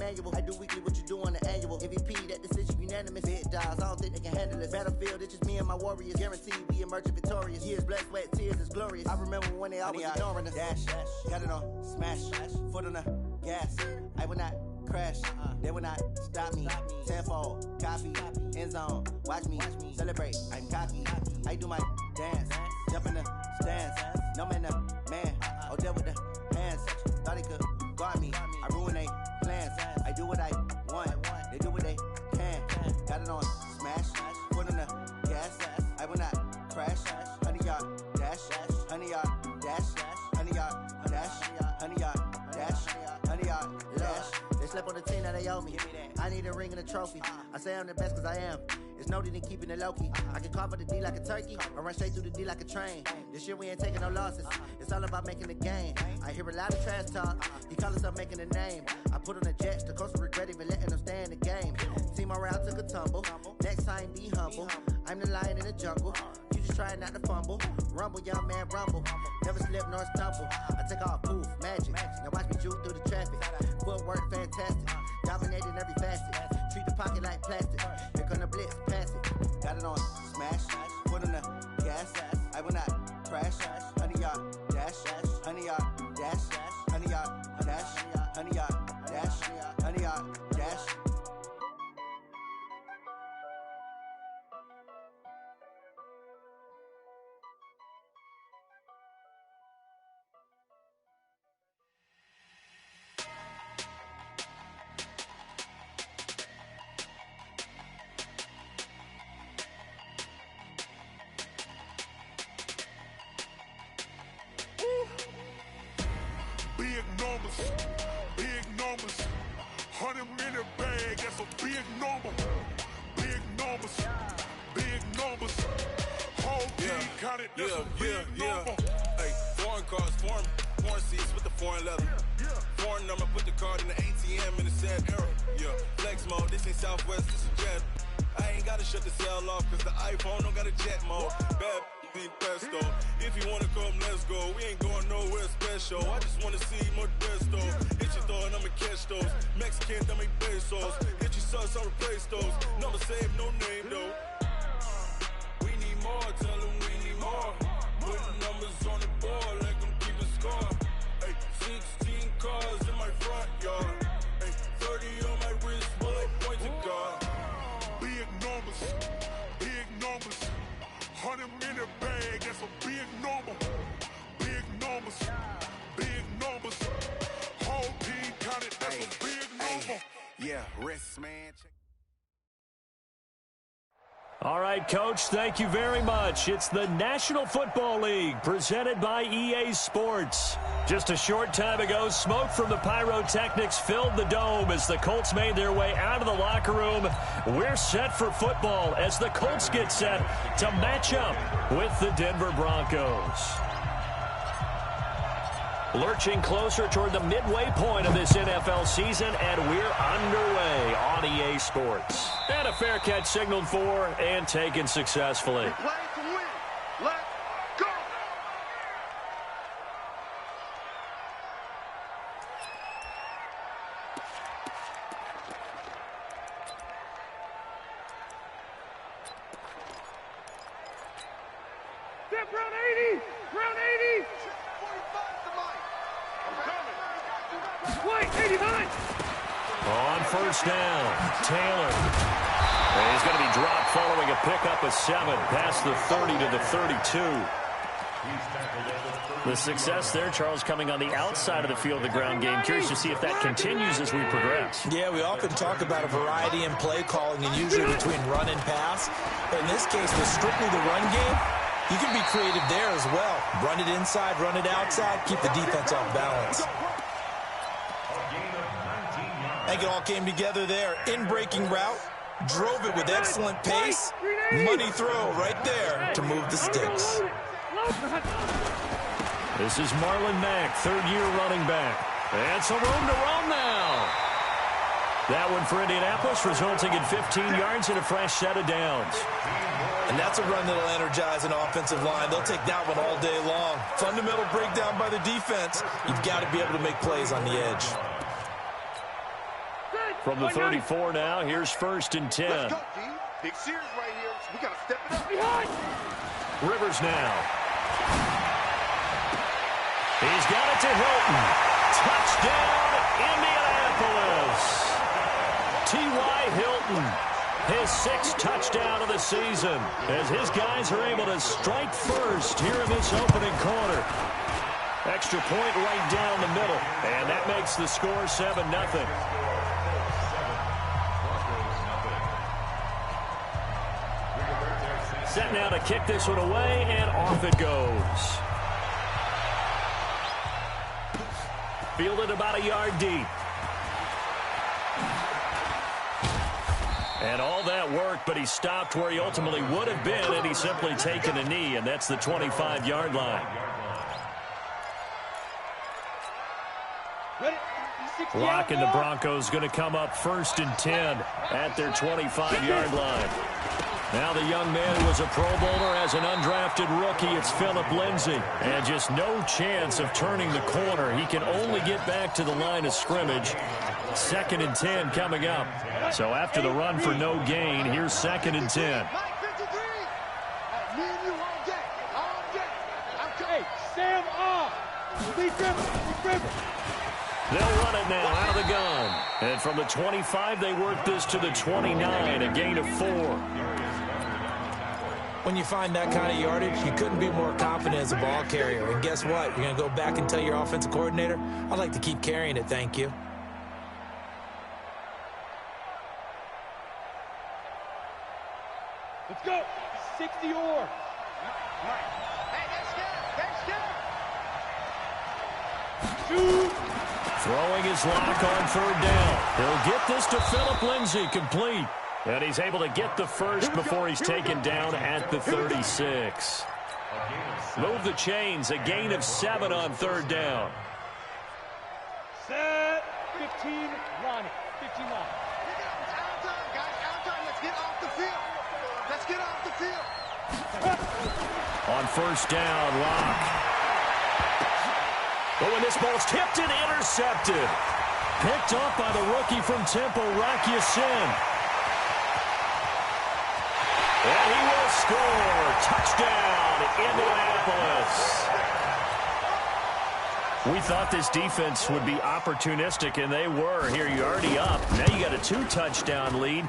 manual. I do weekly what you do on the annual. MVP, that decision unanimous. Big dogs, I don't think they can handle this. Battlefield, it's just me and my warriors. Guaranteed we emerging victorious. Years, blood, sweat, tears, is glorious. I remember when they always ignoring us. Dash, got it on, smash, foot on the gas. I will not crash, they will not stop me. Tenfold, copy, end zone, watch me celebrate. I'm cocky, I do my dance, jump in the stands. No man, man, oh, there with the hands. Thought he could guard me, I ruin they plans. I do what I want, they do what they can. Got it on, smash, foot on the gas. I will not crash, 100-yard dash, 100-yard dash, 100-yard dash, 100-yard dash, 100-yard dash. They slept on the team that they owe me. I need a ring and a trophy. I say I'm the best cause I am. It's noted in keeping it low-key. I can carve up the D like a turkey or run straight through the D like a train. This year we ain't taking no losses. It's all about making the game. I hear a lot of trash talk. He call himself making a name. I put on the Jets. The coach will regret even letting them stay in the game. Team morale took a tumble. Next time be humble. I'm the lion in the jungle. You just trying not to fumble. Rumble, young man, rumble. Never slip nor stumble. I take off, poof, magic. Now watch me juke through the traffic. Footwork fantastic. Dominating every facet. Treat the pocket like plastic. Here come the blitz, pass it. Got it on, smash. Put on the gas. I will not crash. 100-yard dash. 100-yard dash. 100-yard dash. 100-yard dash. 100-yard dash. Big numbers, 100-minute bag, that's a big number. Big numbers, whole team counted, that's a big number. Hey, foreign cars, foreign seats with the foreign leather. Foreign number, put the card in the ATM in the sad era. Yeah, flex mode, this ain't Southwest, this is Jet. I ain't gotta shut the cell off, cause the iPhone don't got a jet mode. Bad pesto. If you wanna come, let's go. We ain't going nowhere special. I just wanna see more pesto. Hit your thought, I'ma catch those. Mexican, dame pesos. Hit your sauce, I'll replace those. Number save, no name though. We need more, tell them we need more. Putting numbers on the board, like I'm keeping score. Hey, 16 cars in my front yard. Hey, 30 on my wrist, while I point to God. Big numbers. 100-minute bag, that's a big number. Big numbers. Whole team counted, that's a big number. Yeah, wrist, man. All right, Coach, thank you very much. It's the National Football League presented by EA Sports. Just a short time ago, smoke from the pyrotechnics filled the dome as the Colts made their way out of the locker room. We're set for football as the Colts get set to match up with the Denver Broncos. Lurching closer toward the midway point of this NFL season, and we're underway on EA Sports. And a fair catch signaled for and taken successfully. Play to win. Let's go. Step round 80. Round 80. 45 to Mike. Wait, 89. On first down, Taylor. And he's going to be dropped following a pickup of 7 past the 30 to the 32. The success there, Charles, coming on the outside of the field of the ground game. Curious to see if that continues as we progress. Yeah, we often talk about a variety in play calling and usually between run and pass. But in this case, with strictly the run game, you can be creative there as well. Run it inside, run it outside, keep the defense off balance. I think it all came together there. In-breaking route, drove it with excellent pace. Money throw right there to move the sticks. This is Marlon Mack, third-year running back. And some room to run now. That one for Indianapolis, resulting in 15 yards and a fresh set of downs. And that's a run that'll energize an offensive line. They'll take that one all day long. Fundamental breakdown by the defense. You've got to be able to make plays on the edge. From the 34 now, here's 1st and 10. Let's go, G. Big series right here. We got to step it up. Behind. Rivers now. He's got it to Hilton. Touchdown, Indianapolis. T.Y. Hilton, his 6th touchdown of the season, as his guys are able to strike first here in this opening quarter. Extra point right down the middle, and that makes the score 7-0. Set now to kick this one away, and off it goes. Fielded about a yard deep. And all that work, but he stopped where he ultimately would have been, and he's simply taken a knee, and that's the 25-yard line. Locke and the Broncos going to come up 1st and 10 at their 25-yard line. Now the young man who was a Pro Bowler as an undrafted rookie, it's Phillip Lindsay. And just no chance of turning the corner. He can only get back to the line of scrimmage. 2nd and 10 coming up. So after the run for no gain, here's 2nd and 10. They'll run it now out of the gun. And from the 25, they work this to the 29, a gain of 4. When you find that kind of yardage, you couldn't be more confident as a ball carrier. And guess what? You're going to go back and tell your offensive coordinator, I'd like to keep carrying it, thank you. Let's go. 60 or. Shoot. Throwing his lock on 3rd down. He'll get this to Phillip Lindsay, complete. And he's able to get the first before he's taken down at the 36. Move the chains, a gain of 7 on 3rd down. Set. 15, Ronnie. 15 line. On 1st down, Locke. Oh, and this ball's tipped and intercepted. Picked up by the rookie from Temple, Rock Ya-Sin. And he will score. Touchdown, Indianapolis. We thought this defense would be opportunistic, and they were. Here, you're already up. Now you got a 2-touchdown lead.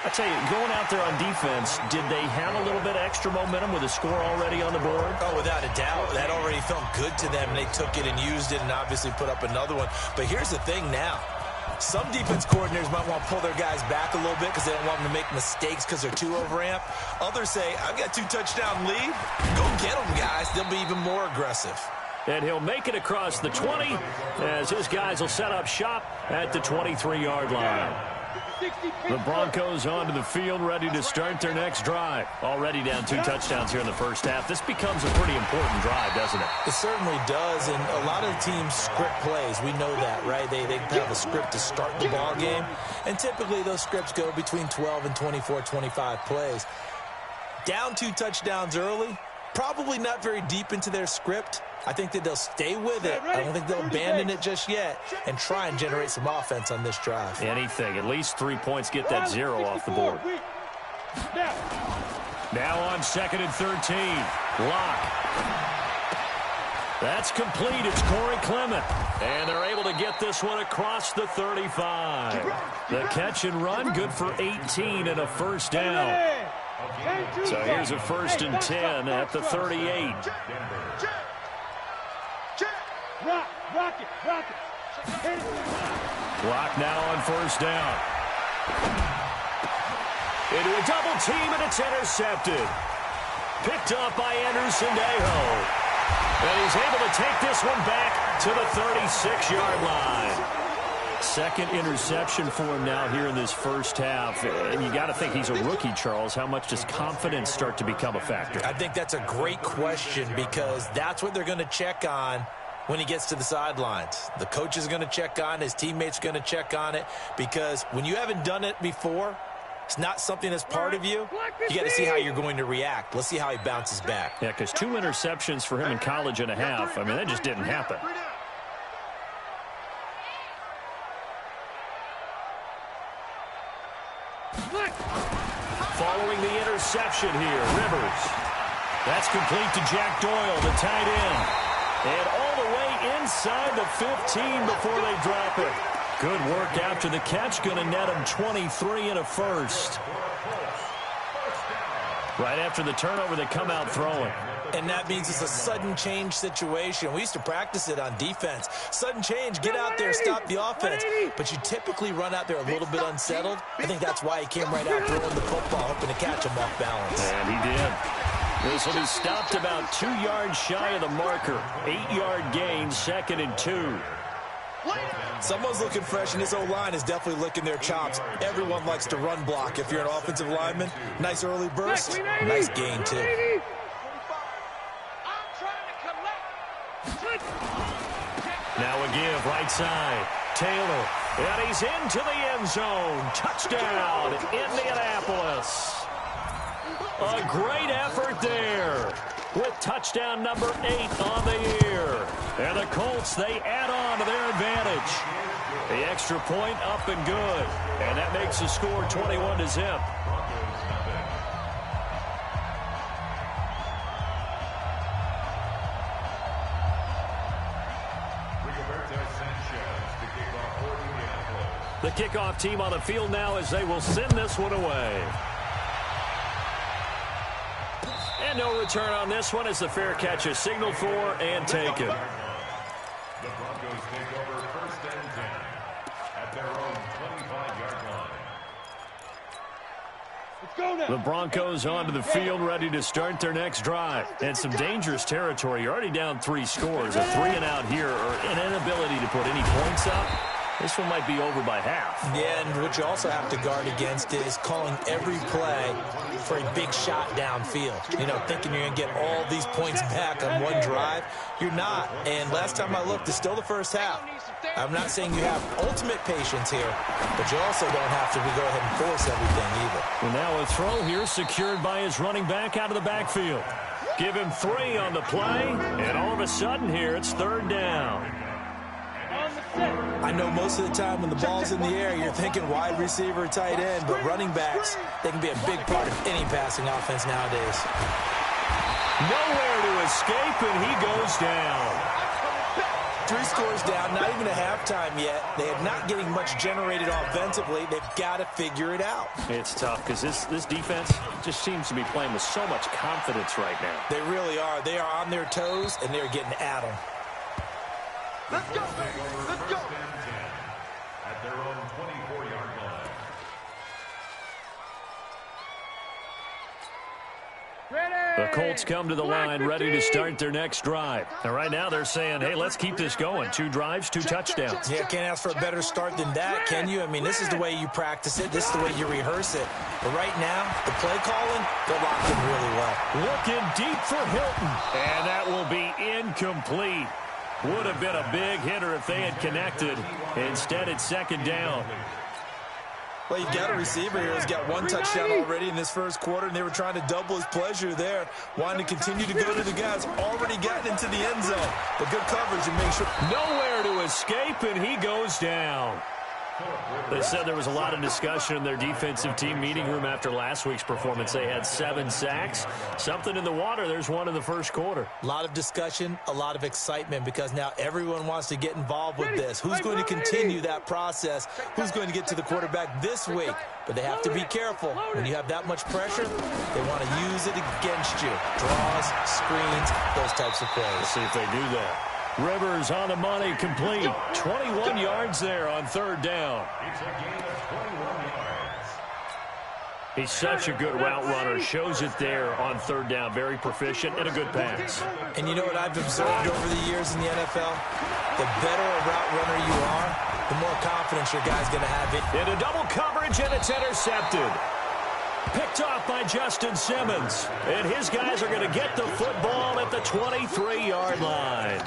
I tell you, going out there on defense, did they have a little bit of extra momentum with a score already on the board? Oh, without a doubt. That already felt good to them. They took it and used it and obviously put up another one. But here's the thing now. Some defense coordinators might want to pull their guys back a little bit because they don't want them to make mistakes because they're too overamped. Others say, I've got 2-touchdown lead. Go get them, guys. They'll be even more aggressive. And he'll make it across the 20 as his guys will set up shop at the 23-yard line. The Broncos onto the field, ready to start their next drive. Already down 2 touchdowns here in the first half. This becomes a pretty important drive, doesn't it? It certainly does, and a lot of teams script plays. We know that, right? They have a script to start the ball game, and typically those scripts go between 12 and 24, 25 plays. Down 2 touchdowns early, probably not very deep into their script. I think that they'll stay with it. I don't think they'll abandon it just yet and try and generate some offense on this drive. Anything. At least 3 points, get that 0 off the board. Now on 2nd and 13. Locke. That's complete. It's Corey Clement. And they're able to get this one across the 35. The catch and run, good for 18 and a first down. So here's a 1st and 10 at the 38. Rock it. Clock now on 1st down. Into a double team, and it's intercepted. Picked up by Anderson Dejo. And he's able to take this one back to the 36-yard line. 2nd interception for him now here in this first half. And you got to think he's a rookie, Charles. How much does confidence start to become a factor? I think that's a great question because that's what they're going to check on when he gets to the sidelines. The coach is going to check on it. His teammates are going to check on it because when you haven't done it before, it's not something that's part of you. You got to see how you're going to react. Let's see how he bounces back. Yeah, because 2 interceptions for him in college and a half. I mean, that just didn't happen. Following the interception here, Rivers. That's complete to Jack Doyle, the tight end. And all the way inside the 15 before they drop it. Good work after the catch. Going to net him 23 and a first. Right after the turnover, they come out throwing. And that means it's a sudden change situation. We used to practice it on defense. Sudden change, get out there, stop the offense. But you typically run out there a little bit unsettled. I think that's why he came right out throwing the football, hoping to catch him off balance. And he did. This will be stopped about 2 yards shy of the marker. 8-yard gain, 2nd and 2. Someone's looking fresh, and his O-line is definitely licking their chops. Everyone likes to run block. If you're an offensive lineman, nice early burst, nice gain too. Now a give, right side. Taylor, and he's into the end zone. Touchdown, Indianapolis. A great effort there with touchdown number 8 on the year. And the Colts, they add on to their advantage. The extra point up and good. And that makes the score 21-0. The kickoff team on the field now as they will send this one away. And no return on this one as the fair catch is signaled for and taken. The Broncos take over 1st and 10 at their own 25-yard line. Let's go now. The Broncos onto the field, ready to start their next drive. And some dangerous territory. You're already down 3 scores. A 3-and-out here or an inability to put any points up. This one might be over by half. Yeah, and what you also have to guard against is calling every play for a big shot downfield. You know, thinking you're going to get all these points back on one drive. You're not. And last time I looked, it's still the first half. I'm not saying you have ultimate patience here, but you also don't have to go ahead and force everything either. And now a throw here secured by his running back out of the backfield. Give him 3 on the play, and all of a sudden here it's 3rd down. I know most of the time when the ball's in the air, you're thinking wide receiver, tight end, but running backs, they can be a big part of any passing offense nowadays. Nowhere to escape, and he goes down. 3 scores down, not even a halftime yet. They are not getting much generated offensively. They've got to figure it out. It's tough because this defense just seems to be playing with so much confidence right now. They really are. They are on their toes, and they're getting at them. Let's go, baby. Let's go. At their own 24-yard line. The Colts come to the line ready to start their next drive. And right now they're saying, hey, let's keep this going. 2 drives, 2 touchdowns. Yeah, can't ask for a better start than that, can you? I mean, this is the way you practice it. This is the way you rehearse it. But right now, the play calling, they're locked in really well. Looking deep for Hilton. And that will be incomplete. Would have been a big hitter if they had connected. Instead, it's 2nd down. Well, you've got a receiver here who's got 1 touchdown already in this first quarter, and they were trying to double his pleasure there, wanting to continue to go to the guys already gotten into the end zone. But good coverage and make sure. Nowhere to escape, and he goes down. They said there was a lot of discussion in their defensive team meeting room after last week's performance. They had 7 sacks. Something in the water. There's one in the first quarter. A lot of discussion, a lot of excitement, because now everyone wants to get involved with this. Who's going to continue that process? Who's going to get to the quarterback this week? But they have to be careful. When you have that much pressure, they want to use it against you. Draws, screens, those types of plays. Let's see if they do that. Rivers on the money, complete. 21 yards there on 3rd down. It's a gain of 21 yards. He's such a good route runner. Shows it there on 3rd down. Very proficient and a good pass. And you know what I've observed over the years in the NFL? The better a route runner you are, the more confidence your guy's going to have it. Into double coverage, and it's intercepted. Picked off by Justin Simmons. And his guys are going to get the football at the 23-yard line.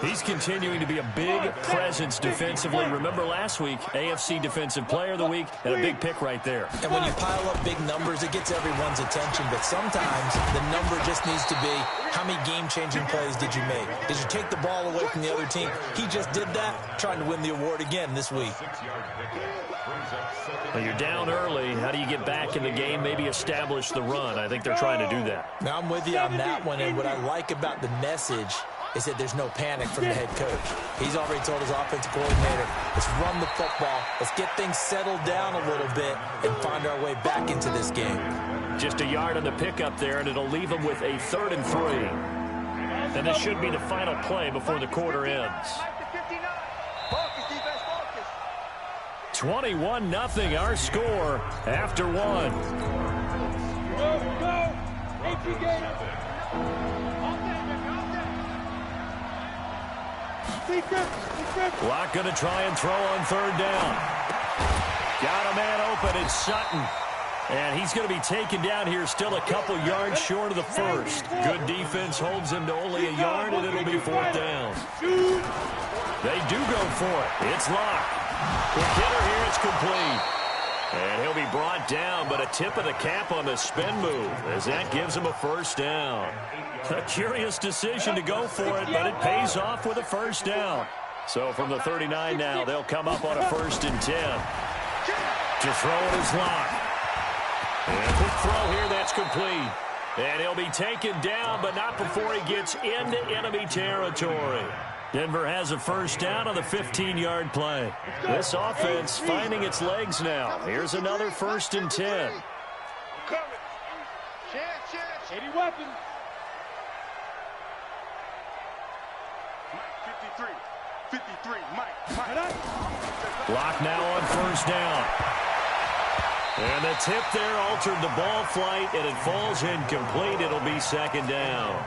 He's continuing to be a big presence defensively. Remember last week, AFC Defensive Player of the Week, and a big pick right there. And when you pile up big numbers, it gets everyone's attention. But sometimes the number just needs to be, how many game-changing plays did you make? Did you take the ball away from the other team? He just did that, trying to win the award again this week. 6-yard pickup brings up 2nd Well, you're down early. How do you get back in the game, maybe establish the run? I think they're trying to do that. Now, I'm with you on that one, and what I like about the message is that there's no panic from the head coach. He's already told his offensive coordinator, let's run the football, let's get things settled down a little bit and find our way back into this game. Just a yard on the pickup there, and it'll leave them with a 3rd and 3. And this should be the final play before the quarter ends. 21-0 our score after 1. Locke going to try and throw on 3rd down. Got a man open, it's Sutton. And he's going to be taken down here, still a couple yards short of the 1st. Good defense holds him to only a yard, and it'll be 4th down. They do go for it. It's Locke. Quick hitter here, it's complete. And he'll be brought down, but a tip of the cap on the spin move, as that gives him a 1st down. A curious decision to go for it, but it pays off with a 1st down. So from the 39 now, they'll come up on a 1st and 10. To throw it is Locke. And a quick throw here, that's complete. And he'll be taken down, but not before he gets into enemy territory. Denver has a 1st down on the 15-yard play. This offense finding its legs now. Here's another 1st and 10. Any weapon. 53, Mike. Locke now on 1st down. And the tip there altered the ball flight, and it falls incomplete. It'll be 2nd down.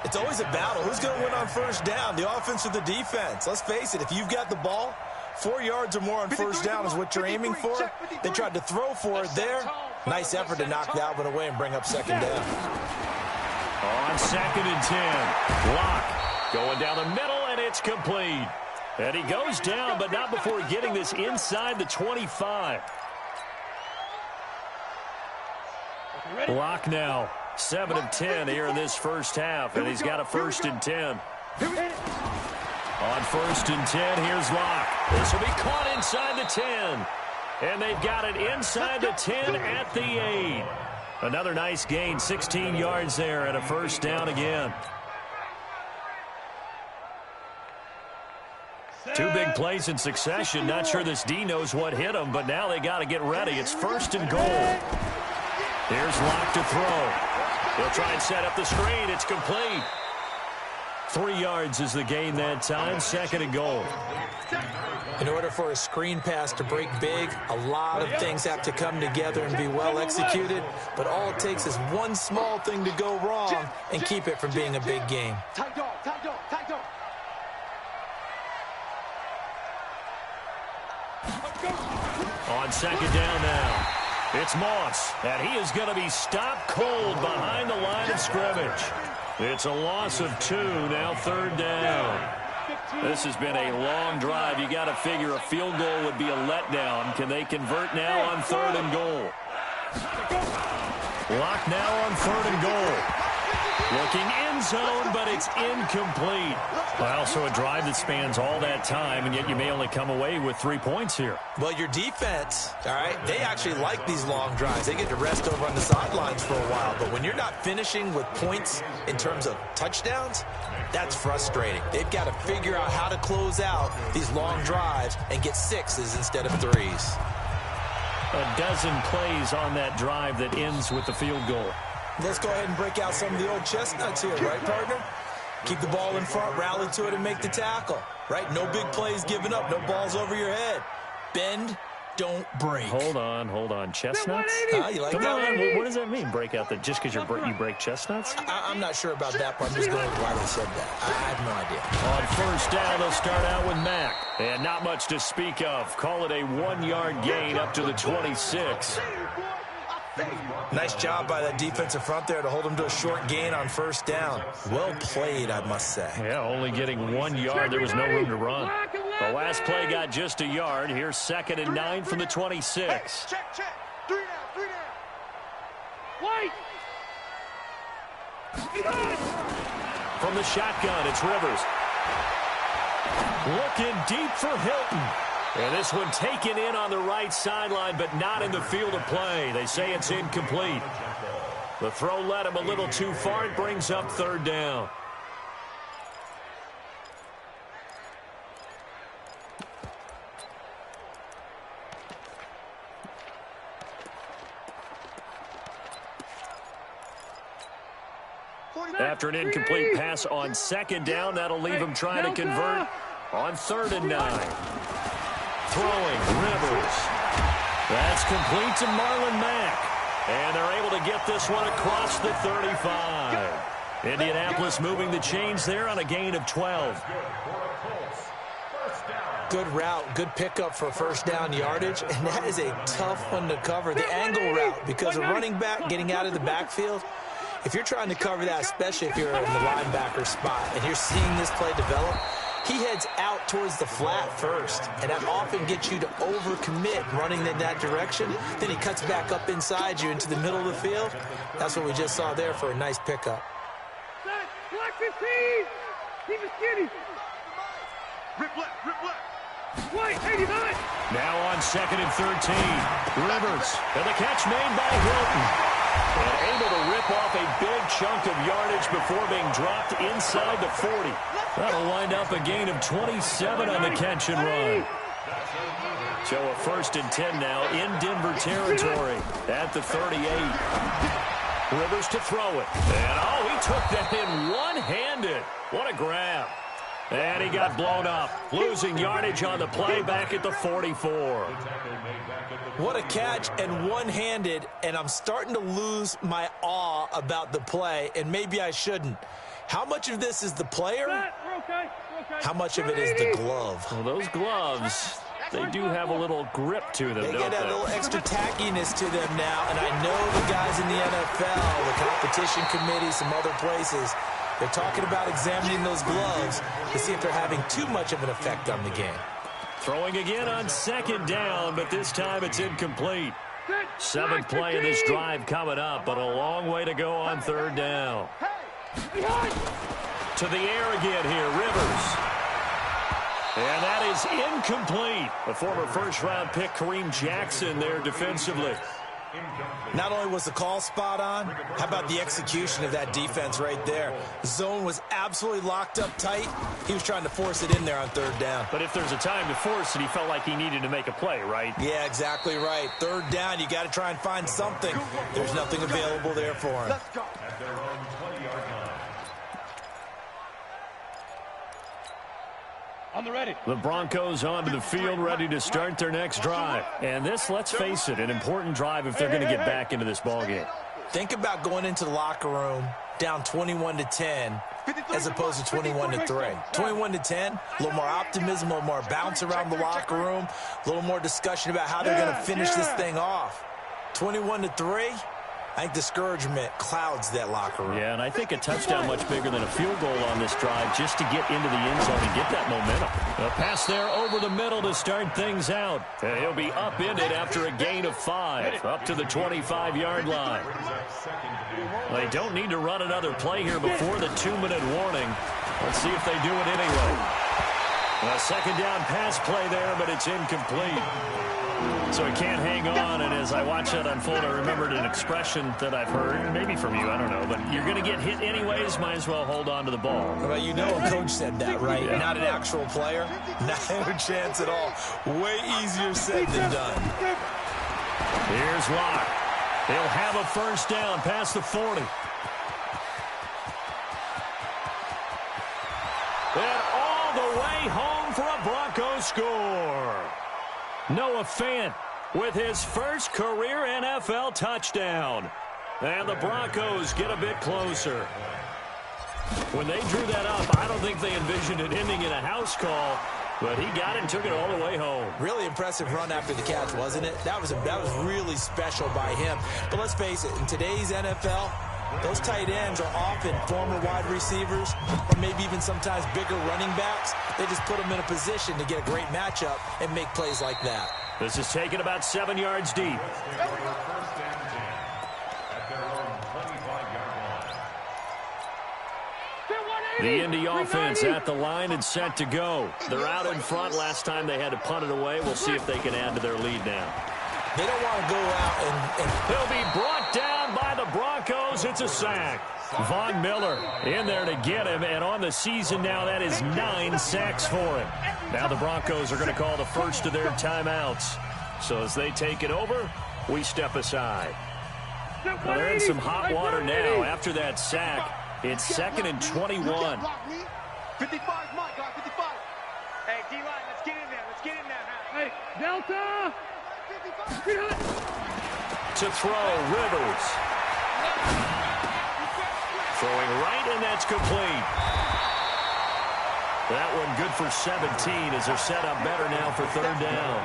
It's always a battle. Who's going to win on 1st down, the offense or the defense? Let's face it, if you've got the ball, 4 yards or more on 1st down is what you're aiming for. They tried to throw for it there. Nice effort to knock that one away and bring up 2nd down. On 2nd and 10, Locke going down the middle, and it's complete. And he goes down, but not before getting this inside the 25. Locke now 7 of 10 here in this 1st half, and he's got a 1st and 10. On 1st and 10, here's Locke. This will be caught inside the 10. And they've got it inside the 10 at the 8. Another nice gain, 16 yards there, and a 1st down again. 2 big plays in succession. Not sure this D knows what hit him, but now they got to get ready. It's 1st and goal. Here's Locke to throw. He'll try and set up the screen. It's complete. 3 yards is the gain that time. 2nd and goal. In order for a screen pass to break big, a lot of things have to come together and be well executed. But all it takes is one small thing to go wrong and keep it from being a big game. Tight dog. On 2nd down now. It's Moss, and he is going to be stopped cold behind the line of scrimmage. It's a loss of 2, now 3rd down. This has been a long drive. You got to figure a field goal would be a letdown. Can they convert now on 3rd and goal? Locke now on 3rd and goal. Looking end zone, but it's incomplete. Well, also a drive that spans all that time, and yet you may only come away with 3 points here. Well, your defense, all right, they actually like these long drives. They get to rest over on the sidelines for a while. But when you're not finishing with points in terms of touchdowns, that's frustrating. They've got to figure out how to close out these long drives and get 6s instead of 3s. A dozen plays on that drive that ends with the field goal. Let's go ahead and break out some of the old chestnuts here, right, partner? Keep the ball in front, rally to it, and make the tackle, right? No big plays given up, no balls over your head. Bend, don't break. Hold on. Chestnuts? You like Come that? on, what does that mean, break out? That just because you break chestnuts? I'm not sure about that, but I'm just going with why they said that. I have no idea. On 1st down, they'll start out with Mack. And not much to speak of. Call it a 1-yard gain up to the 26. Nice job by that defensive front there to hold them to a short gain on 1st down. Well played, I must say. Yeah, only getting 1 yard. There was no room to run. The last play got just a yard. Here's 2nd and 9 from the 26. Check. 3 down. White. From the shotgun, it's Rivers. Looking deep for Hilton. And this one taken in on the right sideline, but not in the field of play. They say it's incomplete. The throw led him a little too far. It brings up third down. After an incomplete pass on second down, that'll leave him trying to convert on 3rd and 9. Throwing, Rivers. That's complete to Marlon Mack. And they're able to get this one across the 35. Indianapolis moving the chains there on a gain of 12. Good route, good pickup for first down yardage, and that is a tough one to cover, the angle route, because a running back getting out of the backfield, if you're trying to cover that, especially if you're in the linebacker spot, and you're seeing this play develop, he heads out towards the flat first, and that often gets you to overcommit running in that direction. Then he cuts back up inside you into the middle of the field. That's what we just saw there for a nice pickup. Black 15! Keep it skinny! Rip left, rip left! White, 89! Now on 2nd and 13. Rivers, and the catch made by Hilton. And able to rip off a big chunk of yardage before being dropped inside the 40. That'll wind up a gain of 27 on the catch and run. So a 1st and 10 now in Denver territory at the 38. Rivers to throw it. And, oh, he took that in one-handed. What a grab. And he got blown up, losing yardage on the play back at the 44. What a catch and one-handed, and I'm starting to lose my awe about the play, and maybe I shouldn't. How much of this is the player? How much of it is the glove? Well, those gloves, they do have a little grip to them, They don't get that little extra tackiness to them now, and I know the guys in the NFL, the competition committee, some other places, they're talking about examining those gloves to see if they're having too much of an effect on the game. Throwing again on 2nd down, but this time it's incomplete. 7th play of this drive coming up, but a long way to go on 3rd down. To the air again here, Rivers. And that is incomplete. The former first-round pick, Kareem Jackson, there defensively. Not only was the call spot on, how about the execution of that defense right there? The zone was absolutely locked up tight. He was trying to force it in there on 3rd down. But if there's a time to force it, he felt like he needed to make a play, right? Yeah, exactly right. 3rd down, you got to try and find something. There's nothing available there for him. At their own 20-yard line. On the ready. The Broncos onto the field, ready to start their next drive. And this, let's face it, an important drive if they're going to get back into this ballgame. Think about going into the locker room down 21-10 as opposed to 21-3. 21-10, a little more optimism, a little more bounce around the locker room, a little more discussion about how they're going to finish this thing off. 21-3, I think discouragement clouds that locker room. Yeah, and I think a touchdown much bigger than a field goal on this drive just to get into the end zone and get that momentum. A pass there over the middle to start things out. And he'll be upended after a gain of 5, up to the 25-yard line. They don't need to run another play here before the 2-minute warning. Let's see if they do it anyway. A 2nd down pass play there, but it's incomplete. So he can't hang on, and as I watch that unfold, I remembered an expression that I've heard, maybe from you, I don't know, but you're going to get hit anyways, might as well hold on to the ball. Well, you know a coach said that, right? Yeah. Not an actual player. Not a chance at all. Way easier said than done. Here's Locke. He'll have a 1st down past the 40. And all the way home for a Broncos score. Noah Fant with his first career NFL touchdown. And the Broncos get a bit closer. When they drew that up, I don't think they envisioned it ending in a house call, but he got it and took it all the way home. Really impressive run after the catch, wasn't it? That was really special by him. But let's face it, in today's NFL, those tight ends are often former wide receivers or maybe even sometimes bigger running backs. They just put them in a position to get a great matchup and make plays like that. This is taken about 7 yards deep. At their own 25-yard line. The Indy offense at the line and set to go. They're out in front. Last time they had to punt it away. We'll see if they can add to their lead now. They don't want to go out and... He'll be brought down by the Broncos. It's a sack. Von Miller in there to get him, and on the season now, that is 9 sacks for him. Now the Broncos are going to call the first of their timeouts. So as they take it over, we step aside. Well, they're in some hot water now after that sack. It's 2nd and 21. 55, my guy, 55. Hey, D-line, let's get in there. Let's get in there now. Hey, Delta! To throw, Rivers. Throwing right, and that's complete. That one good for 17 as they're set up better now for 3rd down.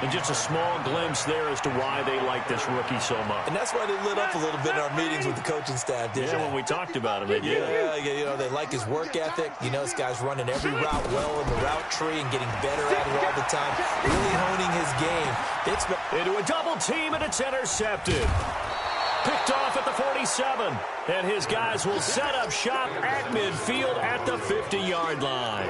And just a small glimpse there as to why they like this rookie so much. And that's why they lit up a little bit in our meetings with the coaching staff, didn't they? When we talked about him, they did. Yeah, you know, they like his work ethic. You know, this guy's running every route well in the route tree and getting better at it all the time. Really honing his game. Into a double team, and it's intercepted. Picked off at the 47. And his guys will set up shop at midfield at the 50-yard line.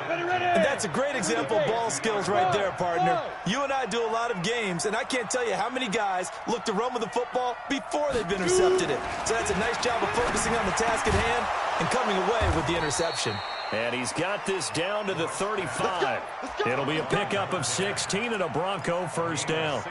And that's a great example of ball skills right there, partner. You and I do a lot of games, and I can't tell you how many guys look to run with the football before they've intercepted it. So that's a nice job of focusing on the task at hand and coming away with the interception. And he's got this down to the 35. It'll be a pickup of 16 and a Bronco first down.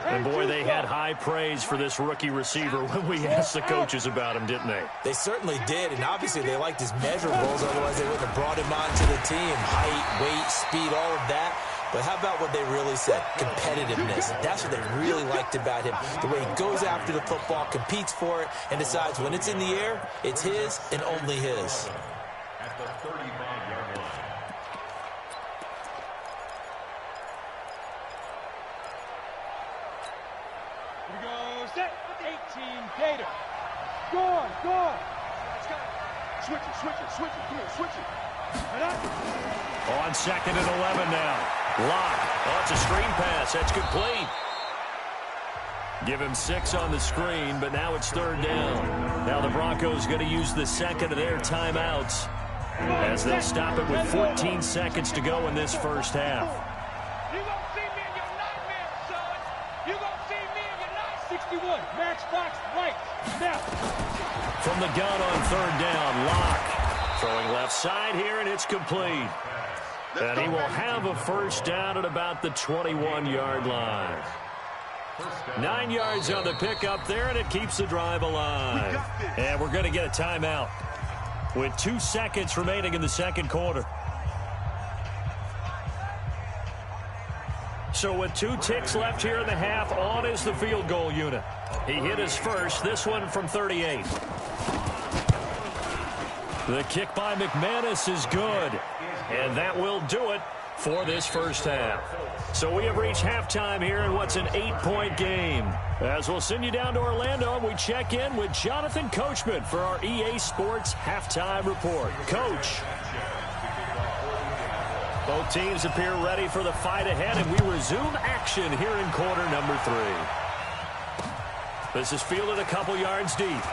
And boy, they had high praise for this rookie receiver when we asked the coaches about him, didn't they? They certainly ded, and obviously they liked his measurables, otherwise they wouldn't have brought him onto the team. Height, weight, speed, all of that. But how about what they really said? Competitiveness. That's what they really liked about him. The way he goes after the football, competes for it, and decides when it's in the air, it's his and only his. At the 35-yard line. Here we go, set, 18, Gator. Go on. Let's go. Switch it, come here, switch it. Right up. On 2nd and 11 now. Lock. Oh, it's a screen pass. That's complete. Give him 6 on the screen, but now it's 3rd down. Now the Broncos going to use the second of their timeouts as they'll stop it with 14 seconds to go in this first half. You gonna see me in your nightmare, son. You gonna see me in your night. 61, matchbox right. Now. From the gun on 3rd down, Lock. Throwing left side here, and it's complete. And he will have a first down at about the 21-yard line. 9 yards on the pickup there, and it keeps the drive alive. And we're going to get a timeout with 2 seconds remaining in the second quarter. So with 2 ticks left here in the half, on is the field goal unit. He hit his first, this one from 38. The kick by McManus is good, and that will do it for this first half. So we have reached halftime here in what's an 8-point game. As we'll send you down to Orlando, and we check in with Jonathan Coachman for our EA Sports Halftime Report. Coach. Both teams appear ready for the fight ahead, and we resume action here in quarter number 3. This is fielded a couple yards deep.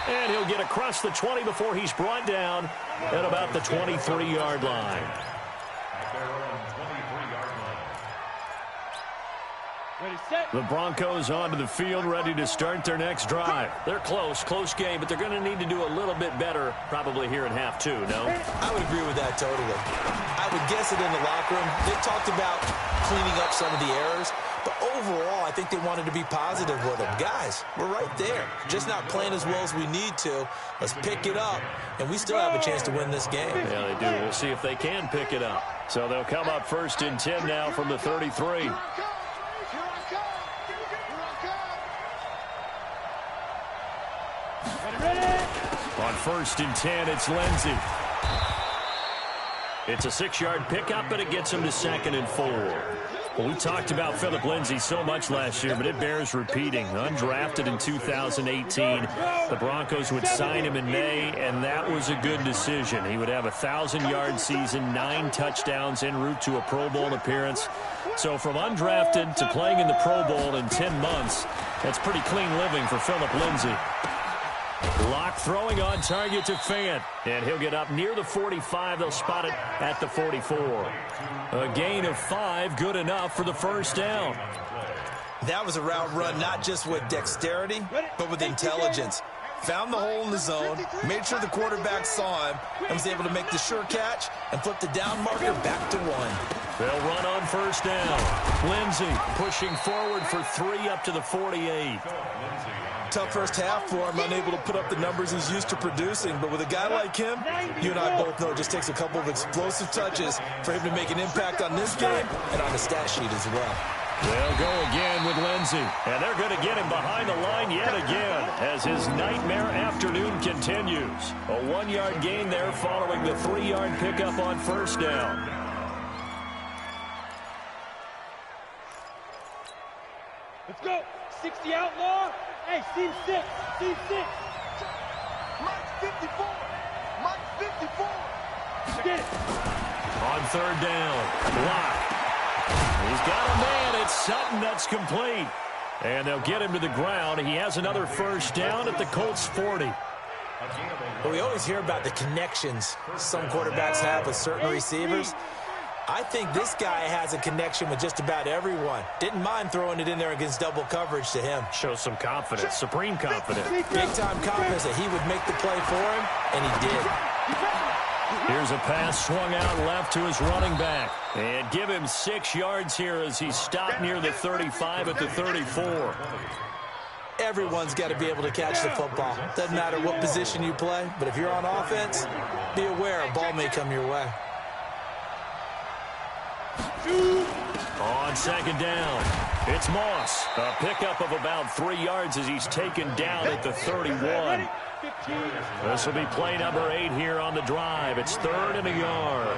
And he'll get across the 20 before he's brought down at about the 23-yard line. At their own 23-yard line. Ready, set. The Broncos onto the field, ready to start their next drive. They're close game, but they're going to need to do a little bit better probably here in half 2, no? I would agree with that totally. I would guess it in the locker room. They talked about cleaning up some of the errors, but overall, I think they wanted to be positive with them. Guys, we're right there. Just not playing as well as we need to. Let's pick it up, and we still have a chance to win this game. Yeah, they do. We'll see if they can pick it up. So they'll come up 1st and 10 now from the 33. On 1st and 10, it's Lindsey. It's a 6-yard pickup, but it gets him to 2nd and 4. Well, we talked about Phillip Lindsay so much last year, but it bears repeating. Undrafted in 2018, the Broncos would sign him in May, and that was a good decision. He would have a 1,000-yard season, 9 touchdowns en route to a Pro Bowl appearance. So from undrafted to playing in the Pro Bowl in 10 months, that's pretty clean living for Phillip Lindsay. Locke throwing on target to Fant, and he'll get up near the 45. They'll spot it at the 44. A gain of 5, good enough for the first down. That was a route run not just with dexterity, but with intelligence. Found the hole in the zone, made sure the quarterback saw him, and was able to make the sure catch and flip the down marker back to 1. They'll run on first down. Lindsay pushing forward for 3 up to the 48. Tough first half for him, unable to put up the numbers he's used to producing. But with a guy like him, you and I both know it just takes a couple of explosive touches for him to make an impact on this game and on the stat sheet as well. They'll go again with Lindsay, and they're going to get him behind the line yet again as his nightmare afternoon continues. A 1-yard gain there following the 3-yard pickup on first down. Let's go. 60 outlaw. Hey, seam 6. Seam 6. Mike 54. Mike 54. Get it. On third down, Locke. He's got a man. It's Sutton that's complete. And they'll get him to the ground. He has another first down at the Colts 40. Well, we always hear about the connections some quarterbacks have with certain receivers. I think this guy has a connection with just about everyone. Didn't mind throwing it in there against double coverage to him. Shows some confidence, supreme confidence. Big-time confidence that he would make the play for him, and he did. Here's a pass swung out left to his running back. And give him 6 yards here as he stopped near the 35 at the 34. Everyone's got to be able to catch the football. Doesn't matter what position you play, but if you're on offense, be aware a ball may come your way. On second down, it's Moss. A pickup of about 3 yards as he's taken down at the 31. This will be play number 8 here on the drive. It's 3rd and a yard.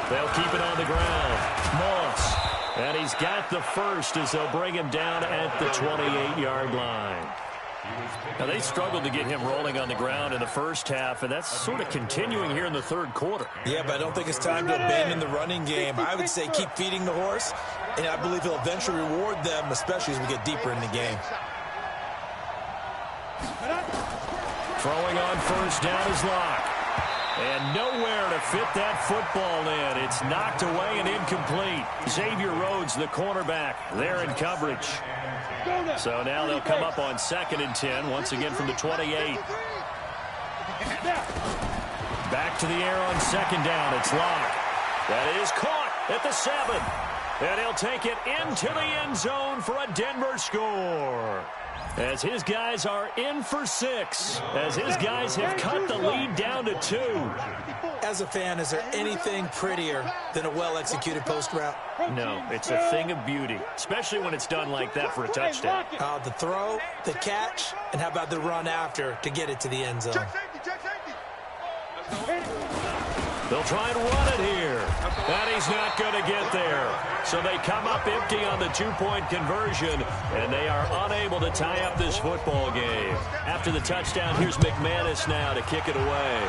They'll keep it on the ground. Moss. And he's got the first as they'll bring him down at the 28-yard line. Now, they struggled to get him rolling on the ground in the first half, and that's sort of continuing here in the third quarter. Yeah, but I don't think it's time to abandon the running game. I would say keep feeding the horse, and I believe he'll eventually reward them, especially as we get deeper in the game. Throwing on first down is Locke. And nowhere to fit that football in. It's knocked away and incomplete. Xavier Rhodes, the cornerback, there in coverage. So now they'll come up on 2nd and 10, once again from the 28. Back to the air on second down. It's Locke. That is caught at the 7. And he'll take it into the end zone for a Denver score. As his guys are in for 6. As his guys have cut the lead down to 2. As a fan, is there anything prettier than a well-executed post route? No, it's a thing of beauty, especially when it's done like that for a touchdown. The throw, the catch, and how about the run after to get it to the end zone? They'll try and run it here. And he's not going to get there. So they come up empty on the 2-point conversion, and they are unable to tie up this football game. After the touchdown, here's McManus now to kick it away.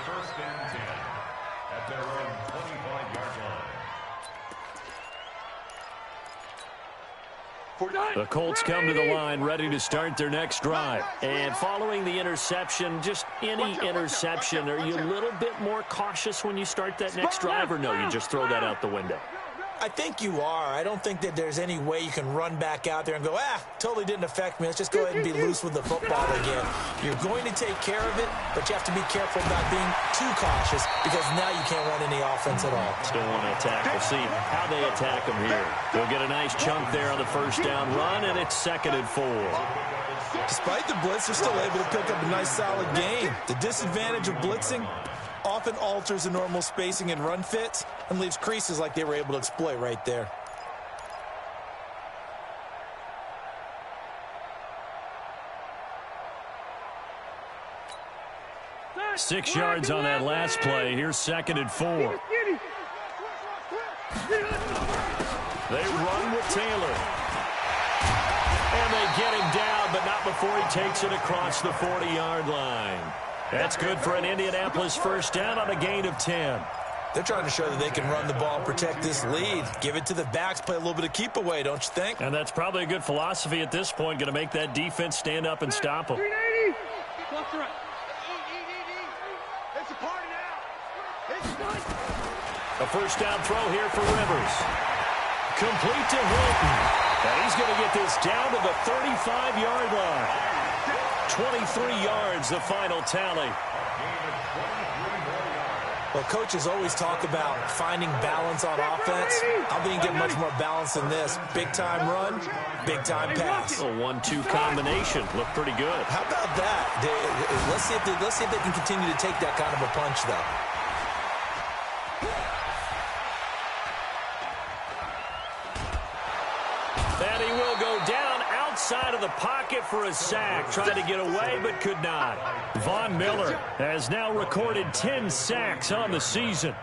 First and 10 at their own 25-yard line. The Colts come to the line ready to start their next drive. And following the interception, just any interception, are you a little bit more cautious when you start that next drive, or no, you just throw that out the window? I think you are. I don't think that there's any way you can run back out there and go, totally didn't affect me. Let's just go ahead and be loose with the football again. You're going to take care of it, but you have to be careful about being too cautious because now you can't run any offense at all. Still want to attack. We'll see how they attack them here. They'll get a nice chunk there on the first down run, and it's 2nd and 4. Despite the blitz, they're still able to pick up a nice solid gain. The disadvantage of blitzing often alters the normal spacing and run fits and leaves creases like they were able to exploit right there. 6 yards on that last play. Here's 2nd and 4. They run with Taylor. And they get him down, but not before he takes it across the 40-yard line. That's good for an Indianapolis first down on a gain of 10. They're trying to show that they can run the ball and protect this lead. Give it to the backs, play a little bit of keep away, don't you think? And that's probably a good philosophy at this point, going to make that defense stand up and stop them. A first down throw here for Rivers. Complete to Hilton. And he's going to get this down to the 35-yard line. 23 yards, the final tally. Well, coaches always talk about finding balance on offense. I think you get much more balance than this. Big-time run, big-time pass. A 1-2 combination. Looked pretty good. How about that? Let's see if they can continue to take that kind of a punch, though. And he will go down outside of the pocket for a sack. Tried to get away, but could not. Von Miller has now recorded 10 sacks on the season.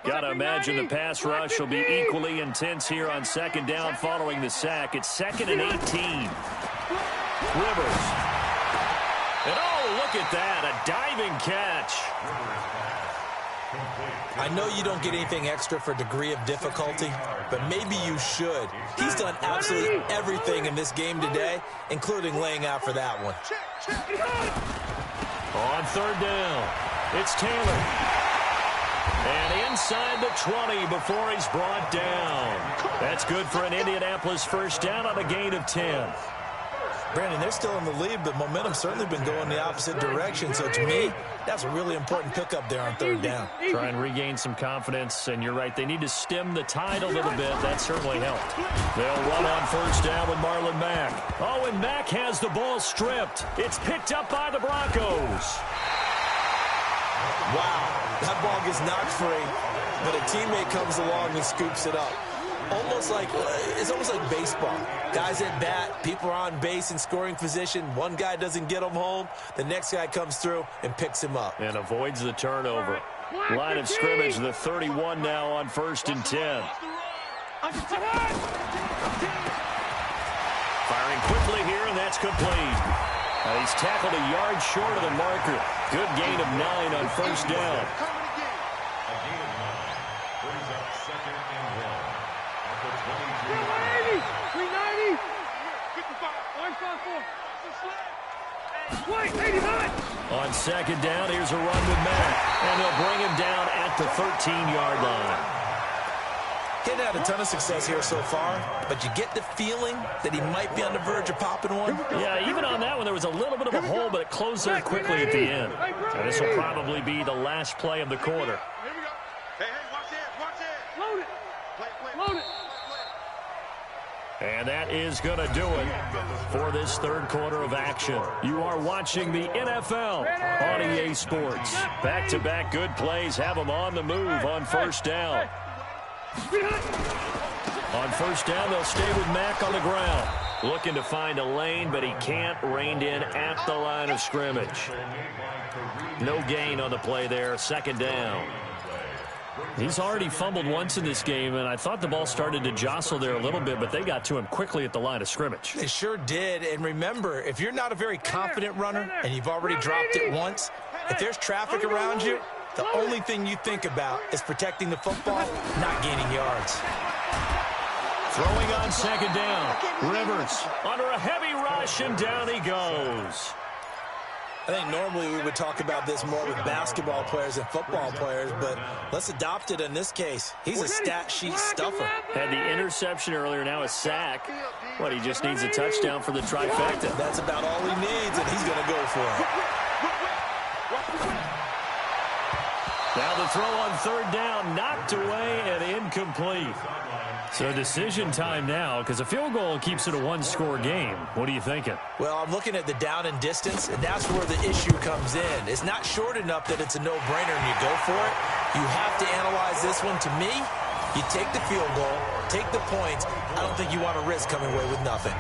Got to imagine the pass rush will be equally intense here on 2nd down following the sack. It's 2nd and 18. Rivers. And oh, look at that, a diving catch. I know you don't get anything extra for degree of difficulty, but maybe you should. He's done absolutely everything in this game today, including laying out for that one. On 3rd down, it's Taylor. And inside the 20 before he's brought down. That's good for an Indianapolis first down on a gain of 10. Brandon, they're still in the lead, but momentum's certainly been going the opposite direction. So to me, that's a really important pickup there on 3rd down. Try and regain some confidence, and you're right, they need to stem the tide a little bit. That certainly helped. They'll run on 1st down with Marlon Mack. Oh, and Mack has the ball stripped. It's picked up by the Broncos. Wow, that ball gets knocked free, but a teammate comes along and scoops it up. It's almost like baseball. Guys at bat, people are on base in scoring position. One guy doesn't get him home. The next guy comes through and picks him up. And avoids the turnover. Line of scrimmage, the 31 now on 1st and 10. Firing quickly here, and that's complete. He's tackled a yard short of the marker. Good gain of 9 on 1st down. On 2nd down, here's a run with Mack. And they'll bring him down at the 13-yard line. He's had a ton of success here so far, but you get the feeling that he might be on the verge of popping one. Yeah, even on that one, there was a little bit of a hole, but it closed up quickly at the end. And this will probably be the last play of the quarter. Here we go. Hey, watch it. Load it. Load it. And that is going to do it for this 3rd quarter of action. You are watching the NFL on EA Sports. Back-to-back good plays have them on the move on 1st down. On 1st down, they'll stay with Mack on the ground. Looking to find a lane, but he can't. Reined in at the line of scrimmage. No gain on the play there. 2nd down. He's already fumbled once in this game, and I thought the ball started to jostle there a little bit, but they got to him quickly at the line of scrimmage. They sure did. And remember, if you're not a very confident runner and you've already dropped it once, if there's traffic around you, the only thing you think about is protecting the football, not gaining yards. Throwing on 2nd down. Rivers under a heavy rush, and down he goes. I think normally we would talk about this more with basketball players and football players, but let's adopt it in this case. He's a stat sheet stuffer. Had the interception earlier, now a sack. What, he just needs a touchdown for the trifecta. That's about all he needs, and he's going to go for it. Now the throw on 3rd down, knocked away and incomplete. So decision time now, because a field goal keeps it a 1-score game. What are you thinking? Well, I'm looking at the down and distance, and that's where the issue comes in. It's not short enough that it's a no-brainer and you go for it. You have to analyze this one. To me, you take the field goal, take the points. I don't think you want to risk coming away with nothing.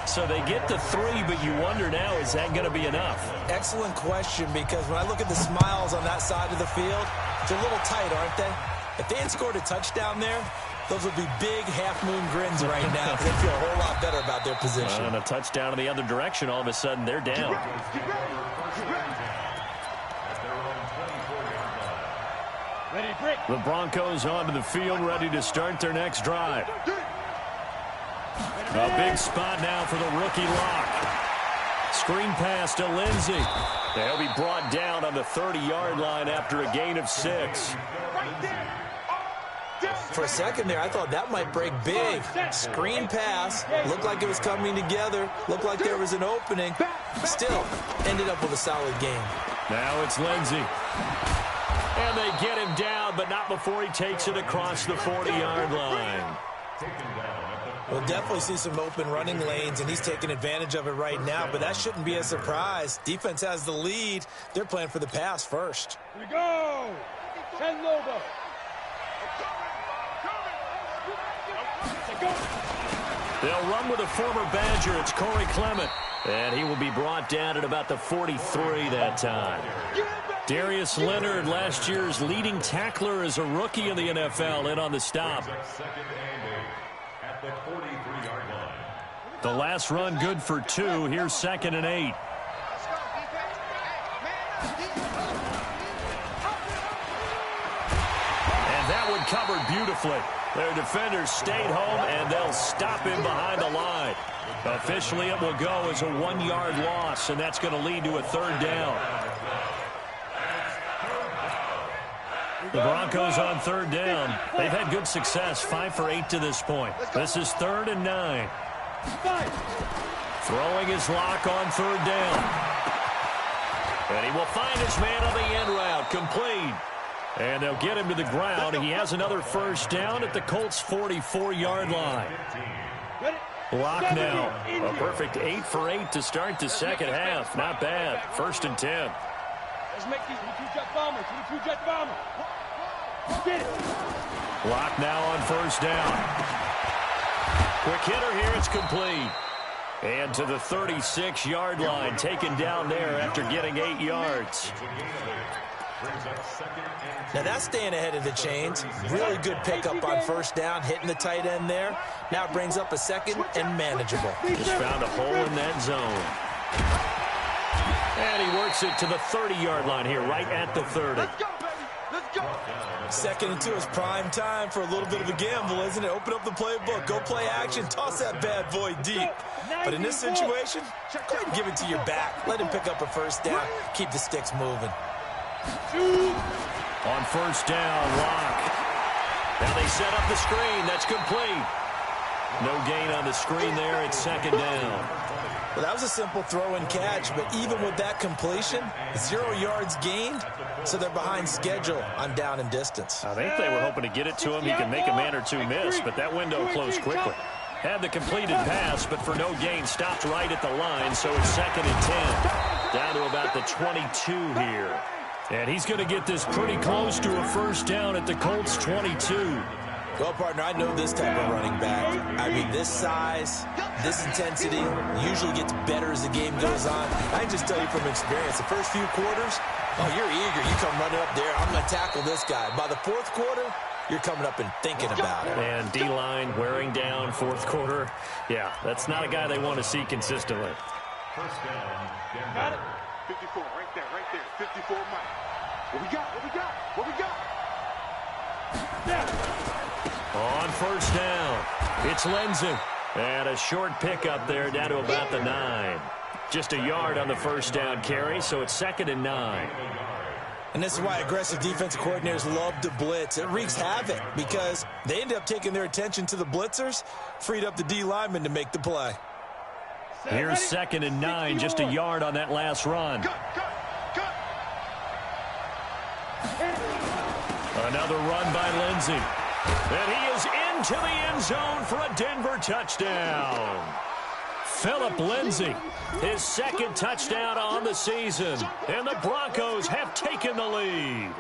So they get to 3, but you wonder now, is that going to be enough? Excellent question, because when I look at the smiles on that side of the field, it's a little tight, aren't they? If they had scored a touchdown there, those would be big half-moon grins right now, because they feel a whole lot better about their position. And a touchdown in the other direction, all of a sudden they're down. The Broncos onto the field, ready to start their next drive. A big spot now for the rookie lock. Screen pass to Lindsey. They'll be brought down on the 30-yard line after a gain of 6. For a second there, I thought that might break big. Screen pass. Looked like it was coming together. Looked like there was an opening. Still, ended up with a solid game. Now it's Lindsey. And they get him down, but not before he takes it across the 40-yard line. We'll definitely see some open running lanes, and he's taking advantage of it right now, but that shouldn't be a surprise. Defense has the lead. They're playing for the pass first. Here we go. 10 Lobo. They'll run with a former Badger. It's Corey Clement. And he will be brought down at about the 43 that time. Darius Leonard, last year's leading tackler as a rookie in the NFL, in on the stop. The last run good for 2. Here's 2nd and 8. And that one covered beautifully. Their defenders stayed home, and they'll stop him behind the line. Officially, it will go as a 1-yard loss, and that's going to lead to a 3rd down. The Broncos on 3rd down. They've had good success, 5 for 8 to this point. This is 3rd and 9. Throwing his lock on 3rd down. And he will find his man on the end route, complete. And they'll get him to the ground. He has another 1st down at the Colts' 44-yard line. Lock now. A perfect 8 for 8 to start the second half. Not bad. 1st and 10. Let's make these 2-jet bombers. 2-jet bomber. Get it. Lock now on 1st down. Quick hitter here. It's complete. And to the 36-yard line. Taken down there after getting 8 yards. Now that's staying ahead of the chains. Really good pickup on 1st down, hitting the tight end there. Now it brings up a 2nd and manageable. Just found a hole in that zone. And he works it to the 30-yard line here, right at the 30. Let's go, baby. Let's go. 2nd and 2 is prime time for a little bit of a gamble, isn't it? Open up the playbook, go play action, toss that bad boy deep. But in this situation, go ahead and give it to your back. Let him pick up a 1st down, keep the sticks moving. On 1st down, Lock. Now they set up the screen. That's complete. No gain on the screen there. It's 2nd down. Well, that was a simple throw and catch, but even with that completion, 0 yards gained, so they're behind schedule on down and distance. I think they were hoping to get it to him. He can make a man or 2 miss, but that window closed quickly. Had the completed pass, but for no gain, stopped right at the line, so it's 2nd and 10. Down to about the 22 here. And he's going to get this pretty close to a 1st down at the Colts' 22. Well, partner, I know this type of running back. I mean, this size, this intensity usually gets better as the game goes on. I can just tell you from experience, the first few quarters, oh, you're eager. You come running up there. I'm going to tackle this guy. By the 4th quarter, you're coming up and thinking about it. And D-line wearing down 4th quarter. Yeah, that's not a guy they want to see consistently. 1st down, Denver. Got it. 54, right there. 54 Mike. What we got? What we got? Yeah. On 1st down, it's Lindsey. And a short pickup there down to about the 9. Just a yard on the 1st down carry, so it's 2nd and 9. And this is why aggressive defensive coordinators love to blitz. It wreaks havoc because they end up taking their attention to the blitzers, freed up the D lineman to make the play. Here's 2nd and 9, just a yard on that last run. Cut. Another run by Lindsey. And he is into the end zone for a Denver touchdown. Phillip Lindsey, his 2nd touchdown on the season. And the Broncos have taken the lead.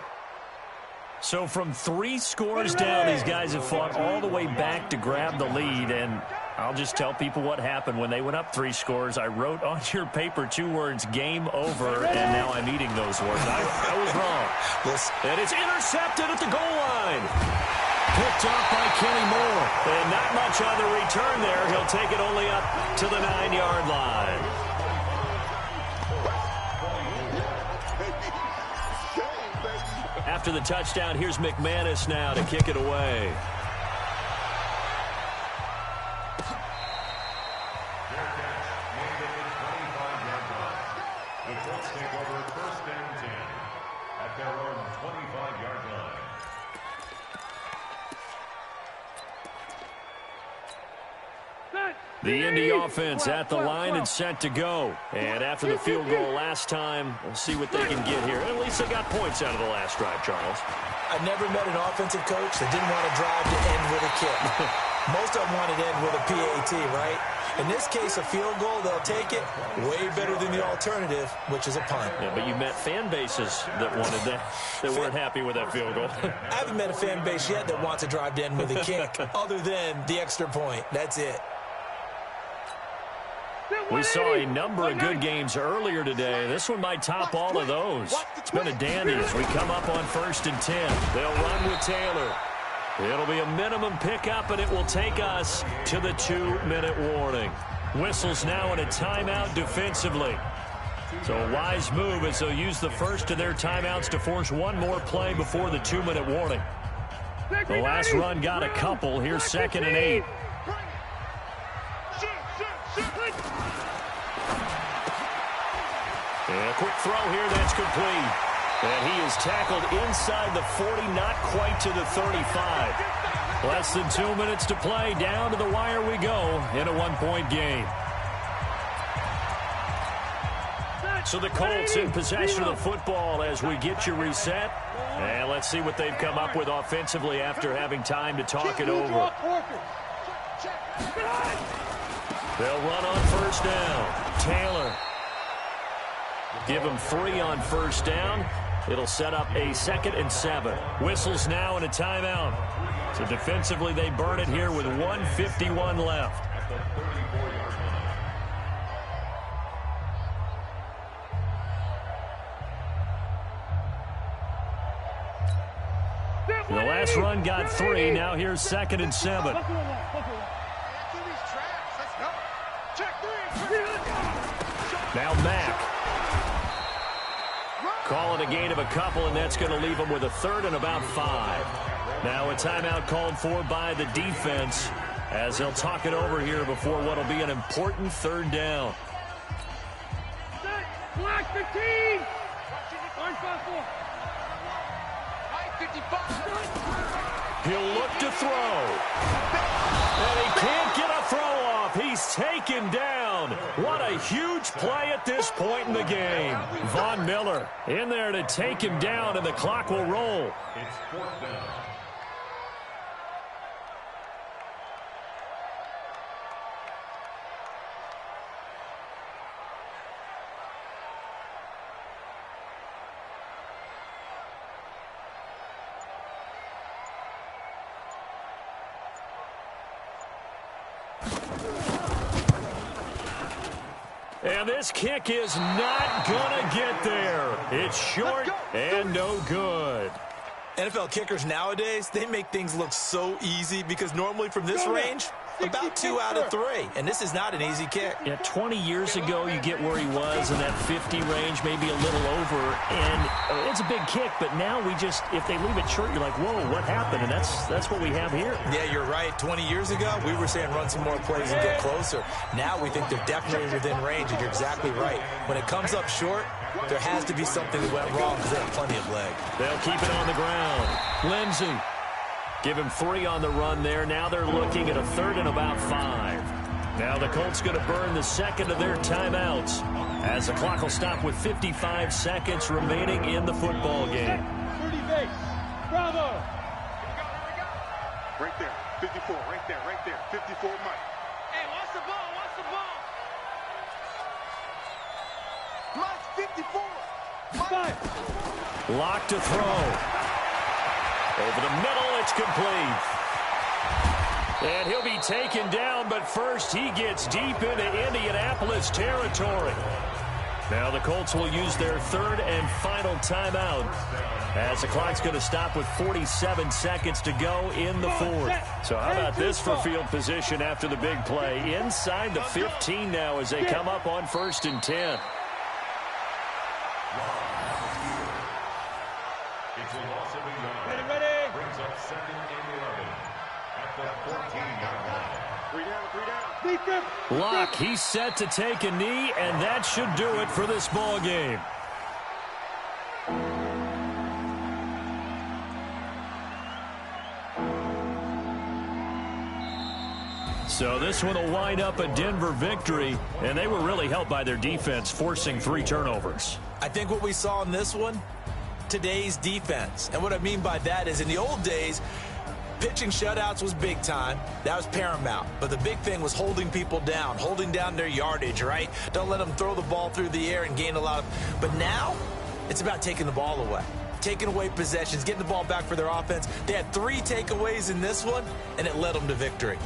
So from 3 scores down, these guys have fought all the way back to grab the lead. And I'll just tell people what happened when they went up 3 scores. I wrote on your paper 2 words, game over, and now I'm eating those words. I was wrong. And it's intercepted at the goal line. Picked off by Kenny Moore. And not much on the return there. He'll take it only up to the 9-yard line. After the touchdown, here's McManus now to kick it away. The Colts take over first and 10 at their own 25-yard line. The Indy offense at the line and set to go. And after the field goal last time, we'll see what they can get here. At least they got points out of the last drive, Charles. I've never met an offensive coach that didn't want to drive to end with a kick. Most of them wanted to end with a PAT, right? In this case, a field goal, they'll take it. Way better than the alternative, which is a punt. Yeah, but you met fan bases that wanted that, that weren't happy with that field goal. I haven't met a fan base yet that wants to drive to end with a kick, other than the extra point. That's it. We saw a number of good games earlier today. This one might top all of those. It's been a dandy as we come up on 1st and 10. They'll run with Taylor. It'll be a minimum pickup, and it will take us to the 2-minute warning. Whistles now in a timeout defensively. So a wise move as they'll use the first of their timeouts to force one more play before the 2-minute warning. The last run got a couple. Here's 2nd and 8. And a quick throw here, that's complete. And he is tackled inside the 40, not quite to the 35. Less than 2 minutes to play. Down to the wire we go in a 1-point game. So the Colts in possession of the football as we get you reset. And let's see what they've come up with offensively after having time to talk it over. They'll run on 1st down. Taylor. Give him 3 on 1st down. It'll set up a 2nd and 7. Whistles now in a timeout. So defensively they burn it here with 1:51 left. The last run got 3. Now here's 2nd and 7. Now Mack. Calling a gain of a couple, and that's going to leave them with a 3rd and about 5. Now a timeout called for by the defense as they'll talk it over here before what will be an important 3rd down. Black 15! He'll look to throw. And he can't get a throw off. He's taken down. What a huge play at this point in the game. Von Miller in there to take him down, and the clock will roll. It's 4th down. And this kick is not going to get there. It's short and no good. NFL kickers nowadays, they make things look so easy because normally from this range, about 2 out of 3. And this is not an easy kick. Yeah, 20 years ago, you get where he was in that 50 range, maybe a little over. And it's a big kick, but now we just, if they leave it short, you're like, whoa, what happened? And that's what we have here. Yeah, you're right. 20 years ago, we were saying run some more plays and get closer. Now we think they're definitely within range, and you're exactly right. When it comes up short, there has to be something that went wrong because they have plenty of leg. They'll keep it on the ground. Lindsey. Give him 3 on the run there. Now they're looking at a 3rd and about 5. Now the Colts going to burn the 2nd of their timeouts as the clock will stop with 55 seconds remaining in the football game. 30 base. Bravo. Right there. 54. Right there. 54, Mike. Hey, watch the ball. Mike, 54. Mike. Lock to throw. Over the middle, it's complete. And he'll be taken down, but first he gets deep into Indianapolis territory. Now the Colts will use their third and final timeout as the clock's going to stop with 47 seconds to go in the fourth. So how about this for field position after the big play? Inside the 15 now as they come up on 1st and 10. It's a loss of a yard. Ready. Brings up 2nd and 11 at the 14-yard line. 3 down. Locke, he's set to take a knee, and that should do it for this ball game. So this one will wind up a Denver victory, and they were really helped by their defense, forcing 3 turnovers. I think what we saw in this one, today's defense. And what I mean by that is in the old days, pitching shutouts was big time. That was paramount. But the big thing was holding people down, holding down their yardage, right? Don't let them throw the ball through the air and gain a lot of... But now, it's about taking the ball away. Taking away possessions, getting the ball back for their offense. They had 3 takeaways in this one, and it led them to victory.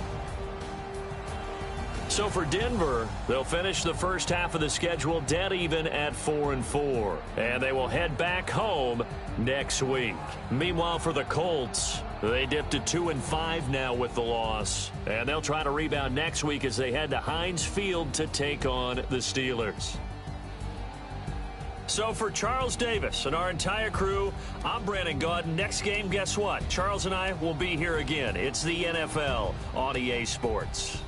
So for Denver, they'll finish the first half of the schedule dead even at 4-4. And they will head back home next week. Meanwhile, for the Colts, they dipped to 2-5 now with the loss. And they'll try to rebound next week as they head to Heinz Field to take on the Steelers. So for Charles Davis and our entire crew, I'm Brandon Gaudin. Next game, guess what? Charles and I will be here again. It's the NFL on EA Sports.